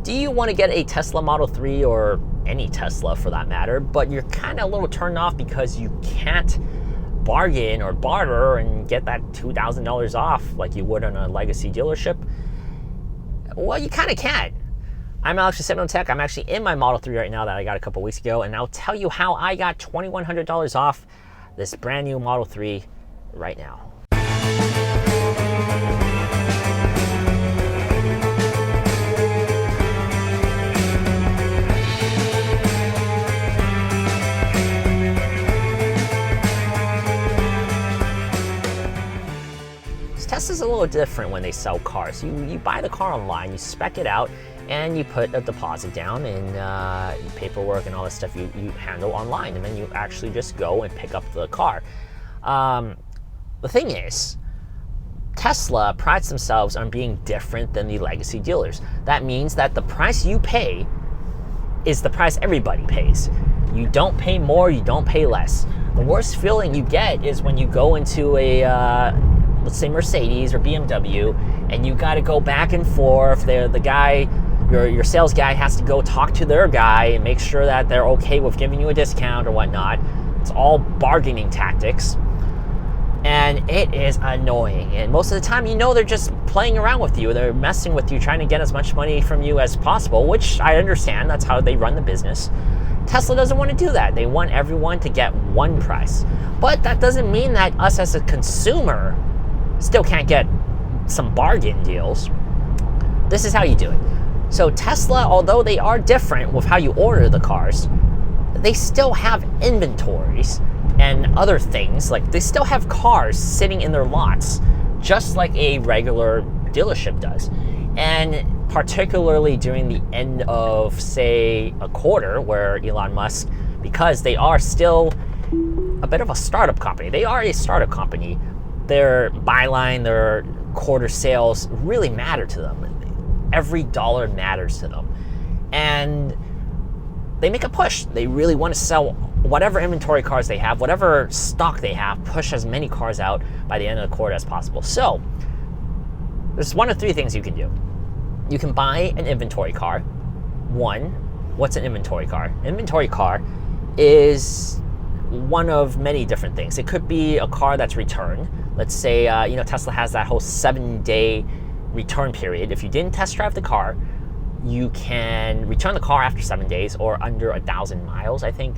Do you want to get a Tesla Model 3 or any Tesla for that matter, but you're kind of a little turned off because you can't bargain or barter and get that $2,000 off like you would on a legacy dealership? Well, you kind of can. I'm Alex with Seminole Tech. I'm actually in my Model 3 right now that I got a couple weeks ago, and I'll tell you how I got $2,100 off this brand new Model 3 right now. Tesla's a little different when they sell cars. You buy the car online, you spec it out, and you put a deposit down, and paperwork and all this stuff you handle online, and then you actually just go and pick up the car. The thing is, Tesla prides themselves on being different than the legacy dealers. That means that the price you pay is the price everybody pays. You don't pay more, you don't pay less. The worst feeling you get is when you go into a let's say Mercedes or BMW, and you got to go back and forth. The guy, your sales guy has to go talk to their guy and make sure that they're okay with giving you a discount or whatnot. It's all bargaining tactics, and it is annoying. And most of the time, they're just playing around with you. They're messing with you, trying to get as much money from you as possible, which I understand. That's how they run the business. Tesla doesn't want to do that. They want everyone to get one price. But that doesn't mean that us as a consumer still can't get some bargain deals. This is how you do it. So Tesla, although they are different with how you order the cars, they still have inventories and other things. Like, they still have cars sitting in their lots, just like a regular dealership does. And particularly during the end of, say, a quarter, where Elon Musk, because they are still a bit of a startup company. They are a startup company. Their byline, their quarter sales really matter to them. Every dollar matters to them. And they make a push. They really want to sell whatever inventory cars they have, whatever stock they have, push as many cars out by the end of the quarter as possible. So there's one of three things you can do. You can buy an inventory car. One, what's an inventory car? Inventory car is one of many different things. It could be a car that's returned. Let's say, Tesla has that whole 7-day return period. If you didn't test drive the car, you can return the car after 7 days or under 1,000 miles, I think.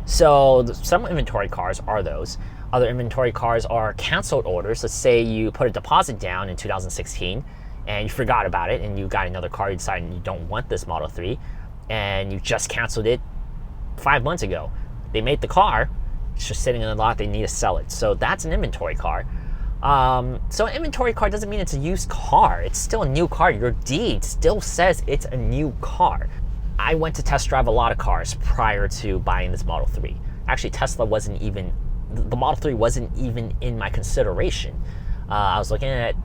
So some inventory cars are those. Other inventory cars are canceled orders. Let's say you put a deposit down in 2016 and you forgot about it, and you got another car, you decided you don't want this Model 3, and you just canceled it 5 months ago. They made the car, it's just sitting in the lot, they need to sell it. So that's an inventory car. So an inventory car doesn't mean it's a used car. It's still a new car. Your deed still says it's a new car. I went to test drive a lot of cars prior to buying this Model 3. Actually, the Model 3 wasn't even in my consideration. I was looking at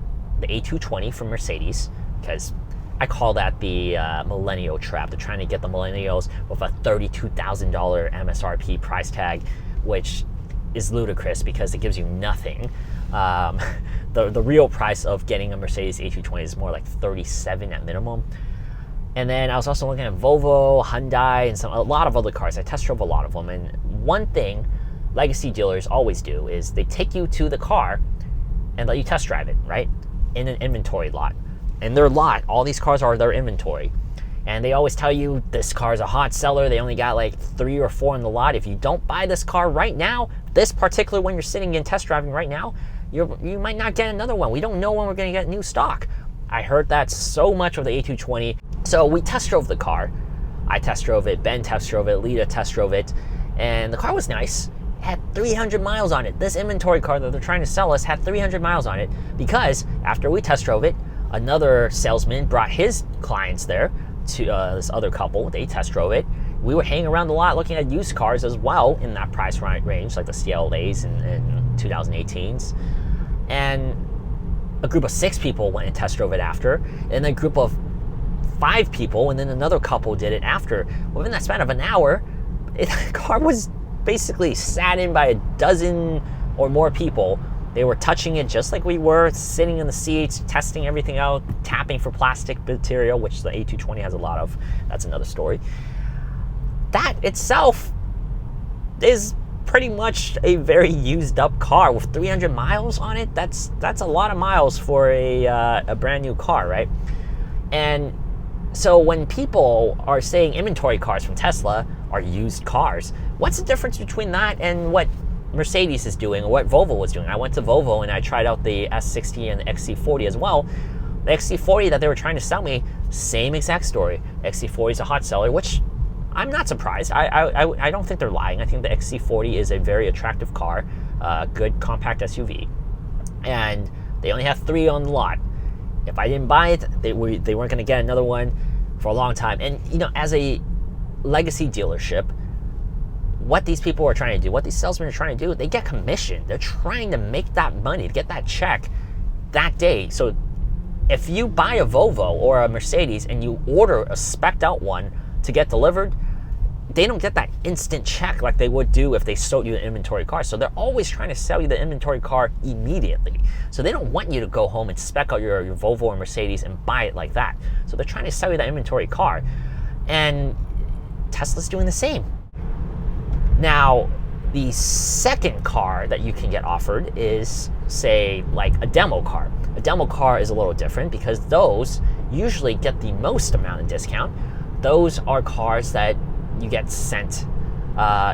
the A220 from Mercedes, because I call that the millennial trap. They're trying to get the millennials with a $32,000 MSRP price tag, which is ludicrous because it gives you nothing. The real price of getting a Mercedes A220 is more like $37 at minimum. And then I was also looking at Volvo, Hyundai, and a lot of other cars. I test drove a lot of them. And one thing legacy dealers always do is they take you to the car and let you test drive it, right? In an inventory lot. In their lot, all these cars are their inventory. And they always tell you this car is a hot seller. They only got like 3 or 4 in the lot. If you don't buy this car right now, this particular one you're sitting in test driving right now, you might not get another one. We don't know when we're going to get new stock. I heard that so much of the A220. So we test drove the car. I test drove it. Ben test drove it. Lita test drove it. And the car was nice. It had 300 miles on it. This inventory car that they're trying to sell us had 300 miles on it, because after we test drove it, another salesman brought his clients there to this other couple. They test drove it. We were hanging around the lot looking at used cars as well in that price range, like the CLAs and 2018s. And a group of 6 people went and test drove it after, and then a group of 5 people, and then another couple did it after. Within that span of an hour, the car was basically sat in by a dozen or more people They were touching it just like we were, sitting in the seats, testing everything out, tapping for plastic material, which the A220 has a lot of. That's another story. That itself is pretty much a very used up car with 300 miles on it. That's a lot of miles for a brand new car, right? And so when people are saying inventory cars from Tesla are used cars, what's the difference between that and what Mercedes is doing or what Volvo was doing? I went to Volvo and I tried out the S60 and the XC40 as well. The XC40 that they were trying to sell me, same exact story. XC40 is a hot seller, which I'm not surprised. I don't think they're lying. I think the XC40 is a very attractive car, good compact SUV, and they only have 3 on the lot. If I didn't buy it, they weren't going to get another one for a long time. And you know, as a legacy dealership, what these people are trying to do, what these salesmen are trying to do, they get commission. They're trying to make that money, to get that check that day. So if you buy a Volvo or a Mercedes and you order a spec'd out one to get delivered, they don't get that instant check like they would do if they sold you an inventory car. So they're always trying to sell you the inventory car immediately. So they don't want you to go home and spec out your Volvo or Mercedes and buy it like that. So they're trying to sell you that inventory car. And Tesla's doing the same. Now, the second car that you can get offered is, say, like a demo car. A demo car is a little different because those usually get the most amount of discount. Those are cars that you get sent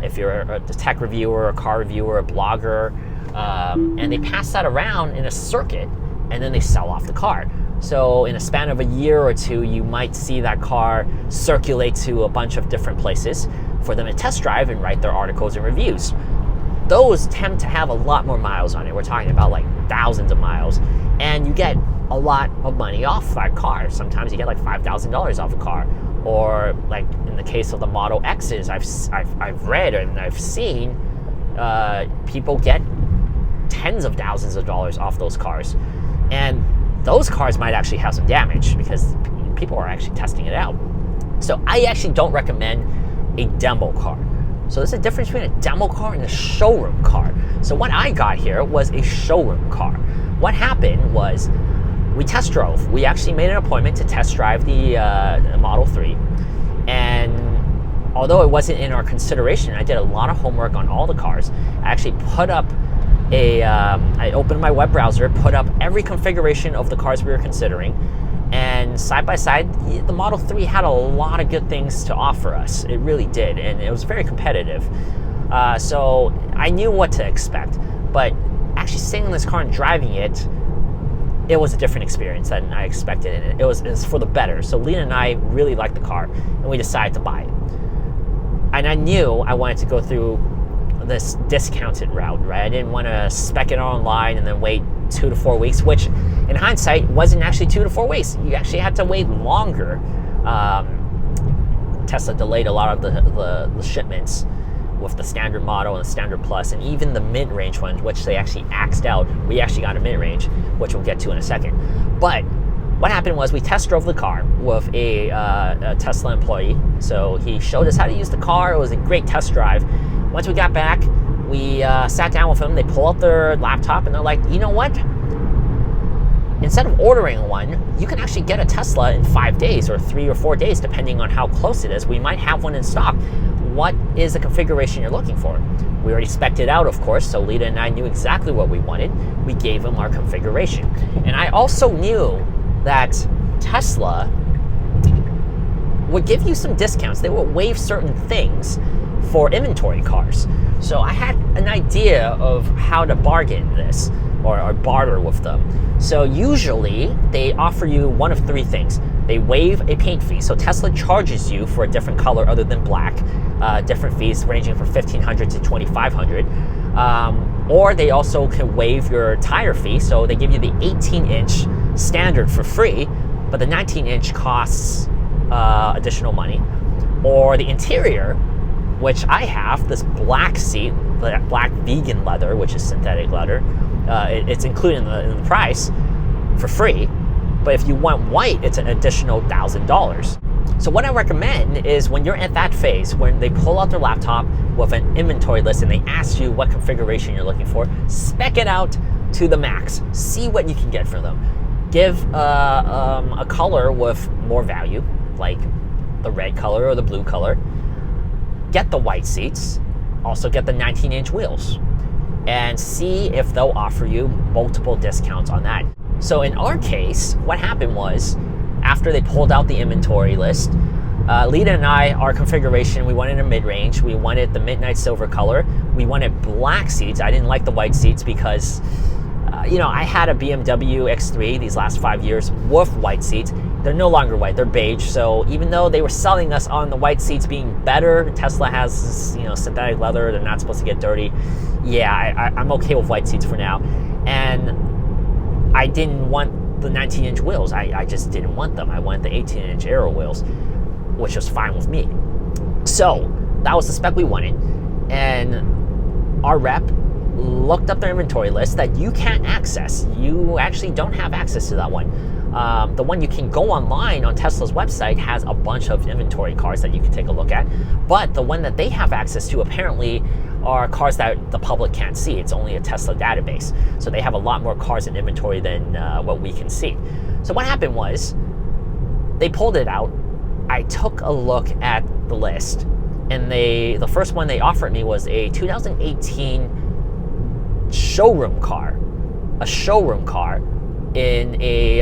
if you're a tech reviewer, a car reviewer, a blogger, and they pass that around in a circuit and then they sell off the car. So in a span of a year or two, you might see that car circulate to a bunch of different places for them to test drive and write their articles and reviews. Those tend to have a lot more miles on it. We're talking about like thousands of miles, and you get a lot of money off that car. Sometimes you get like $5,000 off a car, or like in the case of the Model X's, I've read and I've seen people get tens of thousands of dollars off those cars, and those cars might actually have some damage because people are actually testing it out. So I actually don't recommend a demo car. So there's a difference between a demo car and a showroom car. So what I got here was a showroom car. What happened was we test drove. We actually made an appointment to test drive the Model 3. And although it wasn't in our consideration, I did a lot of homework on all the cars. I actually put up I opened my web browser, put up every configuration of the cars we were considering, and side by side, the Model 3 had a lot of good things to offer us. It really did, and it was very competitive. So I knew what to expect, but actually sitting in this car and driving it, it was a different experience than I expected, and it was for the better. So Lena and I really liked the car, and we decided to buy it. And I knew I wanted to go through this discounted route, right? I didn't want to spec it online and then wait 2 to 4 weeks, which in hindsight wasn't actually 2 to 4 weeks. You actually had to wait longer. Tesla delayed a lot of the shipments with the standard model and the standard plus, and even the mid-range one, which they actually axed out. We actually got a mid-range, which we'll get to in a second. But what happened was we test drove the car with a Tesla employee. So he showed us how to use the car. It was a great test drive. Once we got back, we sat down with them. They pull out their laptop and they're like, you know what? Instead of ordering one, you can actually get a Tesla in 5 days or 3 or 4 days, depending on how close it is. We might have one in stock. What is the configuration you're looking for? We already spec'd it out, of course, so Lita and I knew exactly what we wanted. We gave them our configuration. And I also knew that Tesla would give you some discounts. They would waive certain things for inventory cars. So I had an idea of how to bargain this or barter with them. So usually they offer you one of 3 things. They waive a paint fee. So Tesla charges you for a different color other than black, different fees ranging from $1,500 to $2,500. Or they also can waive your tire fee. So they give you the 18-inch standard for free, but the 19-inch costs additional money. Or the interior, which I have, this black seat, black vegan leather, which is synthetic leather. It's included in the price for free. But if you want white, it's an additional $1,000. So what I recommend is when you're at that phase, when they pull out their laptop with an inventory list and they ask you what configuration you're looking for, spec it out, to the max. See what you can get for them. Give a color with more value, like the red color or the blue color. Get the white seats. Also get the 19-inch wheels. And see if they'll offer you multiple discounts on that. So in our case, what happened was, after they pulled out the inventory list, Lita and I, our configuration, we wanted a mid-range. We wanted the midnight silver color. We wanted black seats. I didn't like the white seats because, I had a BMW X3 these last 5 years with white seats. They're no longer white, they're beige. So even though they were selling us on the white seats being better, Tesla has, synthetic leather, they're not supposed to get dirty. Yeah, I'm okay with white seats for now. And I didn't want the 19-inch wheels. I just didn't want them. I wanted the 18-inch aero wheels, which was fine with me. So that was the spec we wanted. And our rep looked up their inventory list that you can't access. You actually don't have access to that one. The one you can go online on Tesla's website has a bunch of inventory cars that you can take a look at. But the one that they have access to apparently are cars that the public can't see. It's only a Tesla database. So they have a lot more cars in inventory than what we can see. So what happened was, they pulled it out. I took a look at the list, and the first one they offered me was a 2018 showroom car. A showroom car in a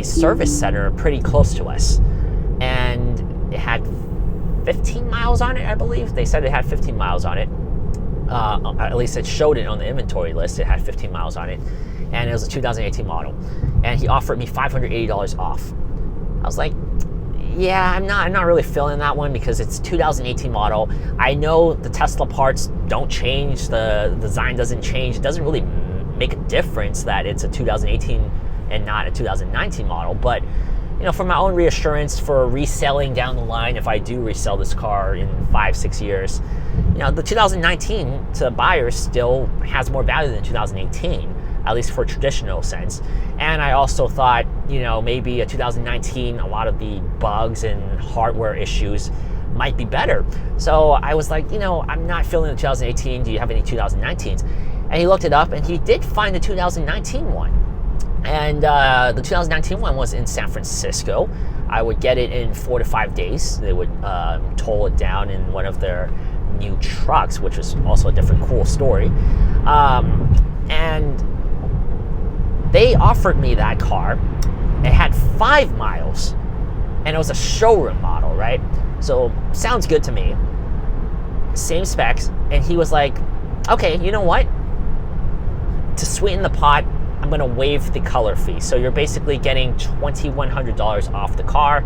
service center pretty close to us. And it had 15 miles on it, I believe. They said it had 15 miles on it. At least it showed it on the inventory list. It had 15 miles on it. And it was a 2018 model. And he offered me $580 off. I was like, yeah, I'm not really feeling that one because it's 2018 model. I know the Tesla parts don't change. The design doesn't change. It doesn't really make a difference that it's a 2018 and not a 2019 model. But for my own reassurance for reselling down the line, if I do resell this car in 5-6 years, the 2019 to buyers still has more value than 2018, at least for traditional sense. And I also thought, maybe a 2019, a lot of the bugs and hardware issues might be better. So I was like, I'm not feeling the 2018. Do you have any 2019s? And he looked it up, and he did find the 2019 one. And the 2019 one was in San Francisco. I would get it in 4 to 5 days. They would toll it down in one of their new trucks, which was also a different cool story. And they offered me that car. It had 5 miles, and it was a showroom model, right? So sounds good to me. Same specs. And he was like, okay, you know what? To sweeten the pot, I'm going to waive the color fee. So you're basically getting $2,100 off the car.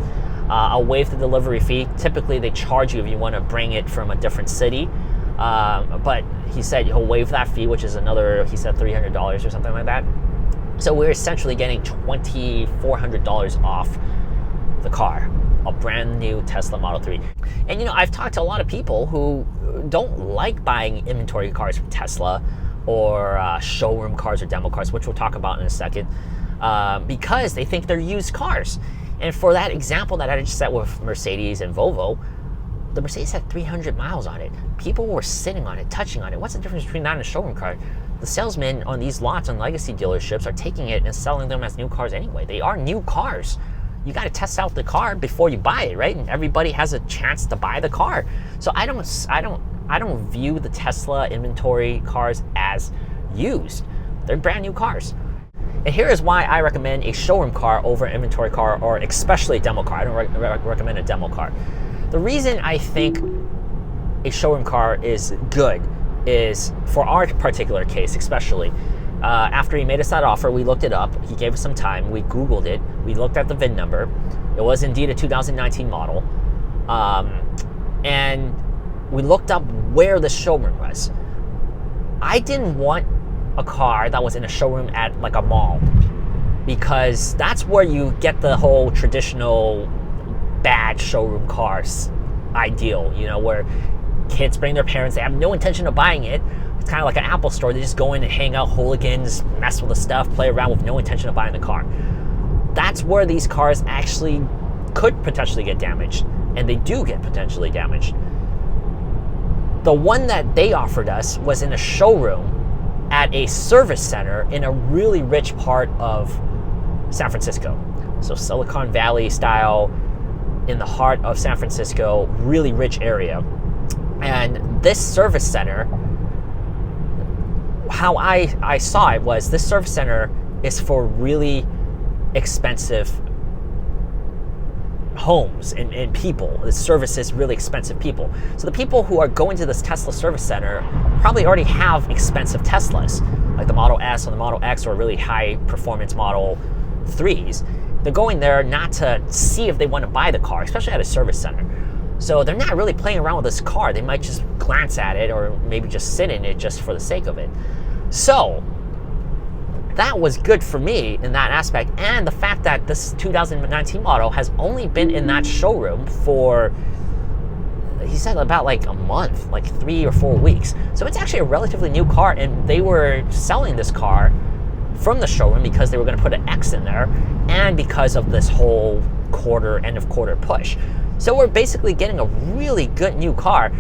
I'll waive the delivery fee. Typically, they charge you if you want to bring it from a different city. But he said he'll waive that fee, which is another, he said $300 or something like that. So we're essentially getting $2,400 off the car, a brand new Tesla Model 3. And I've talked to a lot of people who don't like buying inventory cars from Tesla or showroom cars or demo cars, which we'll talk about in a second, because they think they're used cars. And for that example that I just set with Mercedes and Volvo, the Mercedes had 300 miles on it. People were sitting on it, touching on it. What's the difference between that and a showroom car? The salesmen on these lots on legacy dealerships are taking it and selling them as new cars anyway. They are new cars. You got to test out the car before you buy it, right? And everybody has a chance to buy the car. So I don't view the Tesla inventory cars as used. They're brand new cars. And here is why I recommend a showroom car over an inventory car, or especially a demo car. I don't recommend a demo car. The reason I think a showroom car is good is, for our particular case especially, after he made us that offer, we looked it up. He gave us some time. We Googled it. We looked at the VIN number. It was indeed a 2019 model. And we looked up where the showroom was. I didn't want a car that was in a showroom at like a mall, because that's where you get the whole traditional bad showroom cars ideal, where kids bring their parents, they have no intention of buying it. It's kind of like an Apple store. They just go in and hang out, hooligans, mess with the stuff, play around with no intention of buying the car. That's where these cars actually could potentially get damaged, and they do get potentially damaged. The one that they offered us was in a showroom at a service center in a really rich part of San Francisco. So Silicon Valley style, in the heart of San Francisco, really rich area. And this service center, how I saw it was, this service center is for really expensive homes and people. The service is really expensive people. So the people who are going to this Tesla service center probably already have expensive Teslas, like the Model S or the Model X or really high performance Model 3s. They're going there not to see if they want to buy the car, especially at a service center. So they're not really playing around with this car. They might just glance at it or maybe just sit in it just for the sake of it. So that was good for me in that aspect. And the fact that this 2019 model has only been in that showroom for, he said, about like a month, like 3 or 4 weeks. So it's actually a relatively new car, and they were selling this car from the showroom because they were going to put an X in there, and because of this whole end of quarter push. So we're basically getting a really good new car.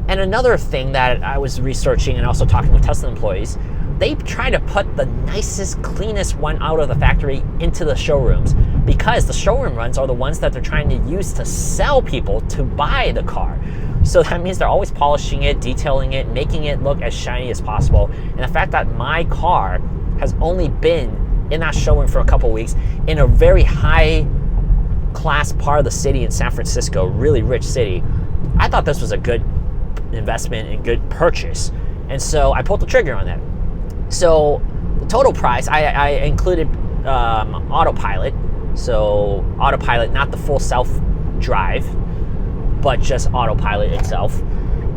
And another thing that I was researching and also talking with Tesla employees, they try to put the nicest, cleanest one out of the factory into the showrooms, because the showroom runs are the ones that they're trying to use to sell people to buy the car. So that means they're always polishing it, detailing it, making it look as shiny as possible. And the fact that my car has only been in that showroom for a couple weeks in a very high class part of the city in San Francisco, really rich city, I thought this was a good investment and good purchase. And so I pulled the trigger on that. So the total price, I included autopilot. So autopilot, not the full self-drive, but just autopilot itself.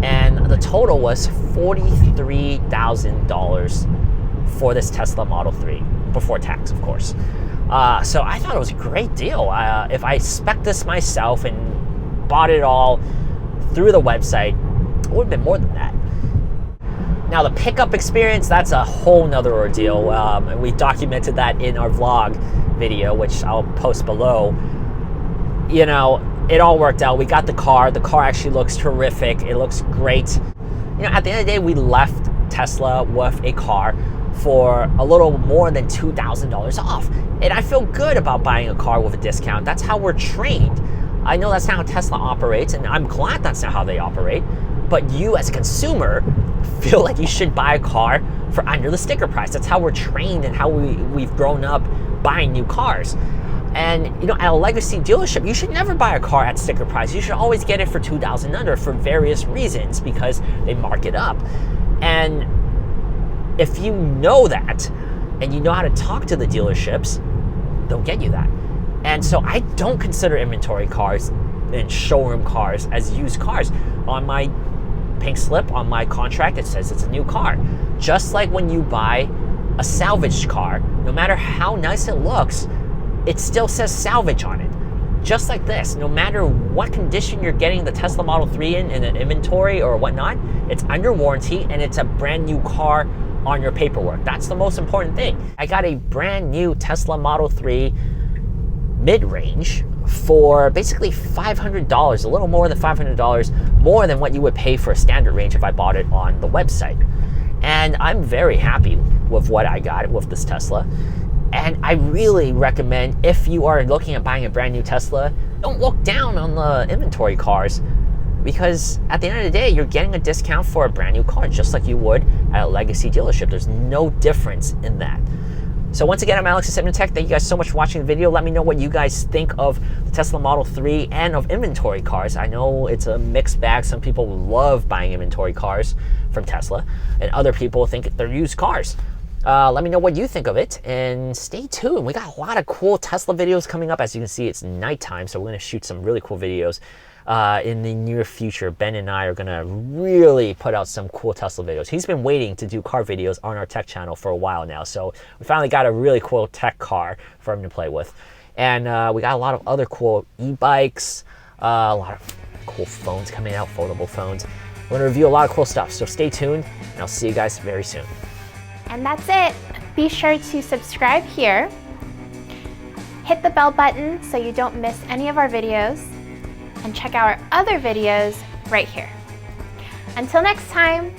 And the total was $43,000 for this Tesla Model 3, before tax, of course. So I thought it was a great deal. If I spec'd this myself and bought it all through the website, it would have been more than that. Now the pickup experience, that's a whole nother ordeal. We documented that in our vlog video, which I'll post below. You know, it all worked out. We got the car. The car actually looks terrific. It looks great. You know, at the end of the day, we left Tesla with a car for a little more than $2,000 off. And I feel good about buying a car with a discount. That's how we're trained. I know that's not how Tesla operates, and I'm glad that's not how they operate. But you as a consumer feel like you should buy a car for under the sticker price. That's how we're trained and how we've grown up buying new cars. And you know, at a legacy dealership, you should never buy a car at sticker price. You should always get it for $2,000 under for various reasons, because they mark it up. And if you know that and you know how to talk to the dealerships, they'll get you that. And so I don't consider inventory cars and showroom cars as used cars. On my pink slip, on my contract, it says it's a new car. Just like when you buy a salvaged car, no matter how nice it looks, it still says salvage on it. Just like this, no matter what condition you're getting the Tesla Model 3 in an inventory or whatnot, it's under warranty and it's a brand new car on your paperwork. That's the most important thing. I got a brand new Tesla Model 3 mid-range for basically $500, a little more than $500, more than what you would pay for a standard range if I bought it on the website. And I'm very happy with what I got with this Tesla. And I really recommend, if you are looking at buying a brand new Tesla, don't look down on the inventory cars, because at the end of the day, you're getting a discount for a brand new car, just like you would at a legacy dealership. There's no difference in that. So once again, I'm Alex of Sigma Tech. Thank you guys so much for watching the video. Let me know what you guys think of the Tesla Model 3 and of inventory cars. I know it's a mixed bag. Some people love buying inventory cars from Tesla, and other people think they're used cars. Let me know what you think of it, and stay tuned. We got a lot of cool Tesla videos coming up. As you can see, it's nighttime, so we're going to shoot some really cool videos in the near future. Ben and I are going to really put out some cool Tesla videos. He's been waiting to do car videos on our tech channel for a while now, so we finally got a really cool tech car for him to play with. And we got a lot of other cool e-bikes, a lot of cool phones coming out, foldable phones. We're going to review a lot of cool stuff, so stay tuned, and I'll see you guys very soon. And that's it. Be sure to subscribe here, hit the bell button so you don't miss any of our videos, and check out our other videos right here. Until next time,